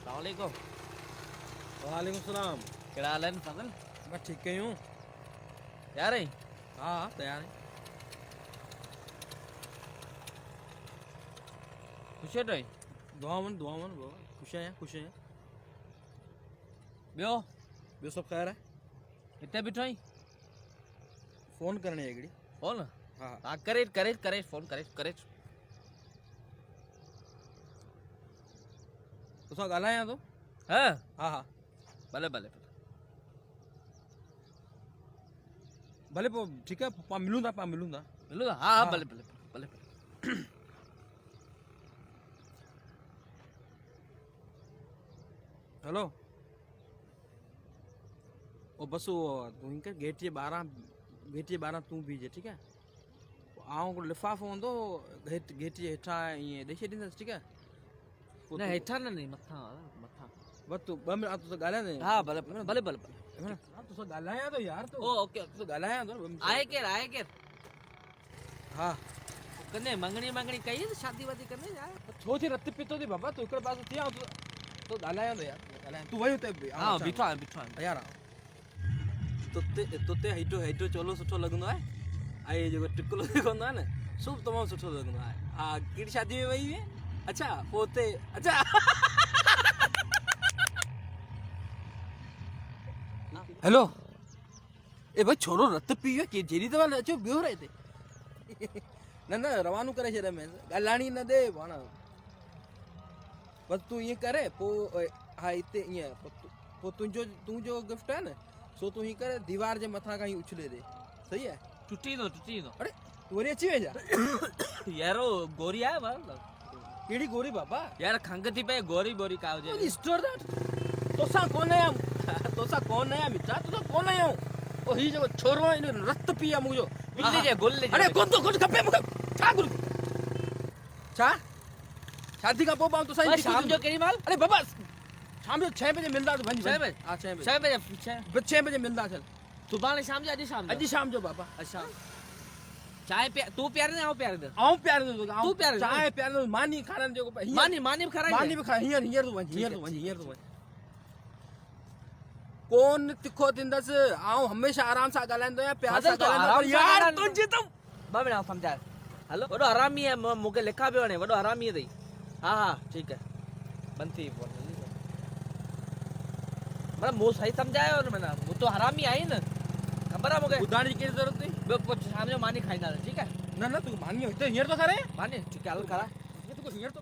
सलामकुम। वालेकुम सलाम। क्या हाल है फजल? मैं ठीक ही हूँ। तैयार है? हाँ तैयार है। खुश है तो दुआ मन बाबा खुश हैं बियो ॿियो सब खैर है। हिते बीठो आई फोन करणी आहे हिकिड़ी। फोन? हाँ हाँ करे करे करे फोन करे करे तोसां ॻाल्हायां थो। हाँ हाँ हाँ भले भले भले पोइ ठीकु आहे पाण मिलूं था मिलो हाँ हाँ हाँ। भले भले भले भले हेलो ओ बस वो तूं हिकु गेट जे ॿाहिरां तूं बीहजे ठीकु आहे। आउं लिफ़ाफ़ो हूंदो गेट जे हेठां ईअं ॾेई छॾींदसि ठीकु आहे। न हेठा न नहीं मथा मथा बस तूं 2 मिनट तोसां ॻाल्हायां हाँ भले भले भले भले तोसां ॻाल्हायां थो यार तूं ओ ओके ॻाल्हायां थो न 2 मिनट। आए केर हाँ कने मंगनी कही है शादी वादी करने यार। छो थी रत पितो थी बाबा तूं हिकिड़े पासे थी आऊं तो ॻाल्हायां थो यार ॻाल्हायां तूं वई हुते हाँ बीठो आहे यार तुते हेठो चोलो सुठो लॻंदो आहे ऐं जेको टिकुलो जेको हूंदो आहे न सूप तमामु सुठो लॻंदो आहे। हा कहिड़ी शादी में वई हुई? अच्छा पोइ हुते अच्छा हेलो ए भाई छोरो रत पी वियो के जेरी दवा अचो बियो रहे हिते न रवानो करे छॾ में ॻाल्हाइणी न दे पाण बस तूं ईअं करे पोइ हा हिते ईअं पोइ तुंहिंजो गिफ्ट आहे न सो तूं हीअं करे दीवार जे मथां खां ई उछले दे सही आहे। टुटी दो अरे तूं वरी अची वई छा? यारो गोरी आहे बार कहिड़ी गोरी बाबा? यार खंग थी पए गोरी बोरी का हुजे स्टोर तोसां कोन आहियां मित्रा तोसां कोन आहियां ओ ही जेको छोरो आहे इन रत पी आहे मुंहिंजो गुल जे अरे कुझु खपे मूंखे छा शादी खां पोइ तोसां शाम जो केॾी महिल? अरे बाबा शाम जो 6 बजे मिलंदा 6 बजे? हाँ 6 बजे 6 बजे 6 बजे मिलंदा चल सुभाणे शाम जो अॼु शाम जो बाबा। अच्छा चाय तू प्यार दे आओ प्यार दे आऊं प्यार दे तू प्यार दे चाय प्यार दे मानी खारन जेको मानी भी खराई मानी भी खा हींअर तूं वञ कोन तिखो थींदस आऊं हमेशा आराम सां ॻाल्हाईंदो आहियां प्यार सां ॻाल्हाईंदो यार तुंहिंजी त ॿ मिनट समझा हेलो वॾो हरामी है मूंखे लिखा पियो वणे वॾो हरामी अथई। हाँ हाँ ठीक है बंद थी फोन मतलब मूं सही सम्झायो न माना मूं तो हरामी आई न ख़बर आहे मूंखे ॿुधाइण जी कहिड़ी ज़रूरत अथई? ॿियो पोइ शाम जो मानी खाईंदासीं ठीकु आहे। न तूं मानी हिते हींअर तो करे मानी ठीकु आहे हल खरा तूं हींअर तो